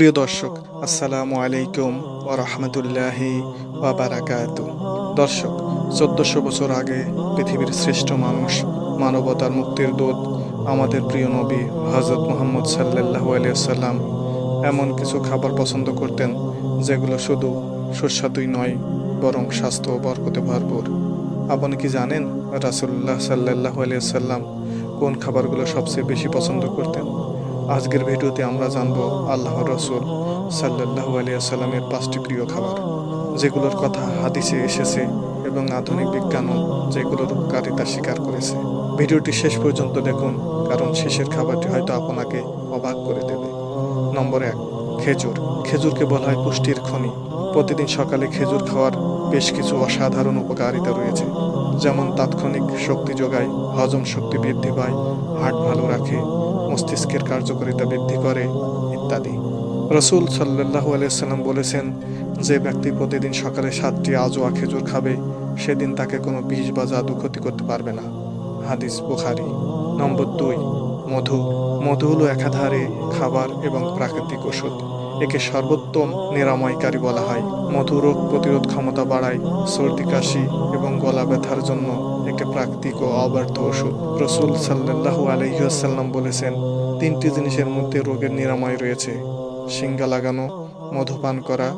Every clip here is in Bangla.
প্রিয় দর্শক, আসসালামু আলাইকুম ওয়া রাহমাতুল্লাহি ওয়া বারাকাতু। দর্শক, 1400 বছর আগে পৃথিবীর শ্রেষ্ঠ মানুষ, মানবতার মুক্তির দূত, আমাদের প্রিয় নবী হযরত মুহাম্মদ সাল্লাল্লাহু আলাইহি ওয়াসাল্লাম এমন কিছু খাবার পছন্দ করতেন যেগুলো শুধু সুস্বাদুই নয়, বরং স্বাস্থ্য ও বরকতে ভরপুর। আপনি কি জানেন রাসূলুল্লাহ সাল্লাল্লাহু আলাইহি ওয়াসাল্লাম কোন খাবারগুলো সবচেয়ে বেশি পছন্দ করতেন? আজকের ভিডিওতে আমরা জানব আল্লাহর রাসূল সাল্লাল্লাহু আলাইহি ওয়াসাল্লামের 5টি প্রিয় খাবার, যেগুলোর কথা হাদিসে এসেছে এবং আধুনিক বিজ্ঞানও যেগুলোর উপকারিতা স্বীকার করেছে। ভিডিওটি শেষ পর্যন্ত দেখুন, কারণ শেষের খাবারটি হয়তো আপনাকে অবাক করে দেবে। নম্বর 1, খেজুর। খেজুরকে বলা হয় পুষ্টির খনি। প্রতিদিন সকালে খেজুর খাওয়ার বেশ কিছু অসাধারণ উপকারিতা রয়েছে, যেমন তাৎক্ষণিক শক্তি যোগায়, হজম শক্তি বৃদ্ধি পায়, হার্ট ভালো রাখে, মস্তিষ্কের কার্যকারিতা বৃদ্ধি করে ইত্যাদি। রসুল সাল্লাল্লাহু আলাইহি সাল্লাম বলেছেন, যে ব্যক্তি প্রতিদিন সকালে 7টি আজোয়া খেজুর খাবে, সেদিন তাকে কোনো বিষ বা জাদু ক্ষতি করতে পারবে না। হাদিস বুখারী। নম্বর 2, মধু। মধু হলো একাধারে খাবার এবং প্রাকৃতিক ওষুধ। একে সর্বোত্তম নিরাময়কারী বলা হয়। মধু রোগ প্রতিরোধ ক্ষমতা বাড়ায়, সর্দি কাশি এবং গলা ব্যথার জন্য একটি প্রাকৃতিক ও অব্যর্থ ওষুধ। রসুল সাল্লাল্লাহু আলাইহি ওয়াসাল্লাম বলেছেন, 3টি জিনিসের মধ্যে রোগের নিরাময় রয়েছে: সিঙ্গা লাগানো, মধুপান করা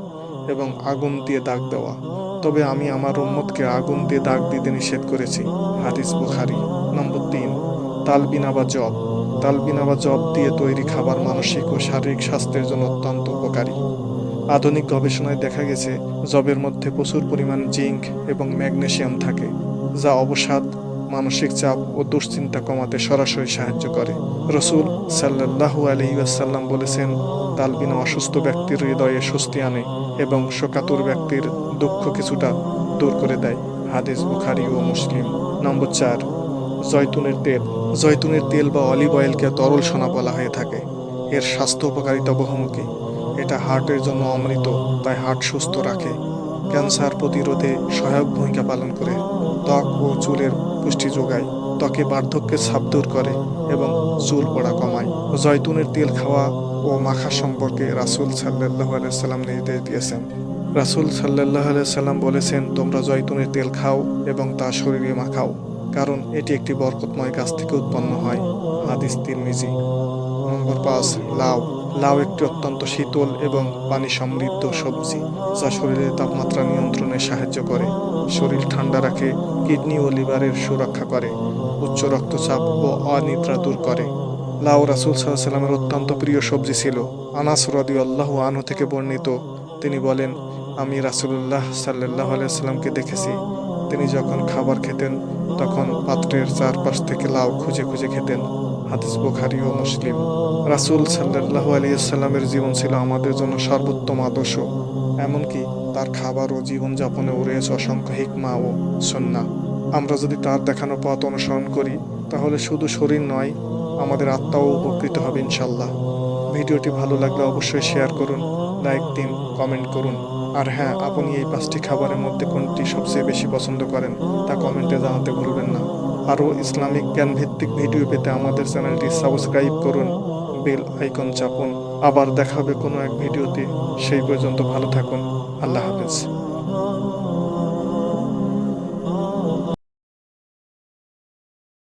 এবং আগুন দিয়ে দাগ দেওয়া। তবে আমি আমার উম্মতকে আগুন দিয়ে দাগ দিতে নিষেধ করেছি। হাদিস বুখারী। নম্বর 3, তালবিনা বা যব। তালবিনা বা যব দিয়ে তৈরি খাবার মানসিক ও শারীরিক স্বাস্থ্যের জন্য অত্যন্ত উপকারী। আধুনিক গবেষণায় দেখা গেছে, যবের মধ্যে প্রচুর পরিমাণ জিঙ্ক এবং ম্যাগনেসিয়াম থাকে, যা অবসাদ, মানসিক চাপ ও দুশ্চিন্তা কমাতে সরাসরি সাহায্য করে। রসুল সাল্লাল্লাহু আলাইহি ওয়াসাল্লাম বলেছেন, তালবিনা অসুস্থ ব্যক্তির হৃদয়ে স্বস্তি আনে এবং শোকাতুর ব্যক্তির দুঃখ কিছুটা দূর করে দেয়। হাদিস বুখারী ও মুসলিম। নম্বর 4, জয়তুনের তেল। জয়তুনের তেল বা অলিভ অয়েলকে তরল সোনা বলা হয়ে থাকে। এর স্বাস্থ্য উপকারিতা বহুমুখী। এটা হার্টের জন্য অমৃত, তাই হার্ট সুস্থ রাখে। ক্যান্সার প্রতিরোধে সহায়ক ভূমিকা পালন করে। ত্বক ও চুলের পুষ্টি যোগায়। ত্বকে বার্ধক্যের ছাপ দূর করে এবং চুল পড়া কমায়। জয়তুনের তেল খাওয়া ও মাখা সম্পর্কে রাসূল সাল্লাল্লাহু আলাইহি সাল্লাম নির্দেশ দিয়েছেন। রাসূল সাল্লাল্লাহু আলাইহি সাল্লাম বলেছেন, তোমরা জয়তুনের তেল খাও এবং তা শরীরে মাখাও, কারণ এটি একটি বরকতময় গাছ থেকে উৎপন্ন হয়। হাদিস তিরমিজি। নম্বর 5, লাউ। লাউ একটি অত্যন্ত শীতল এবং পানি সমৃদ্ধ সবজি, যা শরীরের তাপমাত্রা নিয়ন্ত্রণে সাহায্য করে, শরীর ঠান্ডা রাখে, কিডনি ও লিভারের সুরক্ষা করে, উচ্চ রক্তচাপ ও অনিদ্রা দূর করে। লাউ রাসূল সাল্লাল্লাহু আলাইহি ওয়াসাল্লামের অত্যন্ত প্রিয় সবজি ছিল। আনাস রাদিয়াল্লাহু আনহু থেকে বর্ণিত, তিনি বলেন, আমি রাসূলুল্লাহ সাল্লাল্লাহু আলাইহি ওয়াসাল্লামকে দেখেছি, তিনি যখন খাবার খেতেন তখন পাত্রের চারপাশ থেকে লাউ খুঁজে খুঁজে খেতেন। হাদিস বুখারী ও মুসলিম। রাসূল সাল্লাল্লাহু আলাইহি ওয়াসাল্লামের জীবন ছিল আমাদের জন্য সর্বোত্তম আদর্শ। এমনকি তার খাবার ও জীবনযাপনেও রয়েছে অসংখ্য হিকমা ও সুন্নাহ। আমরা যদি তার দেখানো পথ অনুসরণ করি, তাহলে শুধু শরীর নয়, আমাদের আত্মাও উপকৃত হবে ইনশাল্লাহ। ভিডিওটি ভালো লাগলে অবশ্যই শেয়ার করুন, লাইক দিন, কমেন্ট করুন। আর হ্যাঁ, আপনি এই 5টি খাবারের মধ্যে কোনটি সবচেয়ে বেশি পছন্দ করেন তা কমেন্টে জানাতে ভুলবেন না। আরও ইসলামিক জ্ঞানভিত্তিক ভিডিও পেতে আমাদের চ্যানেলটি সাবস্ক্রাইব করুন, বেল আইকন চাপুন। আবার দেখা হবে কোনো এক ভিডিওতে। সেই পর্যন্ত ভালো থাকুন। আল্লাহ হাফেজ।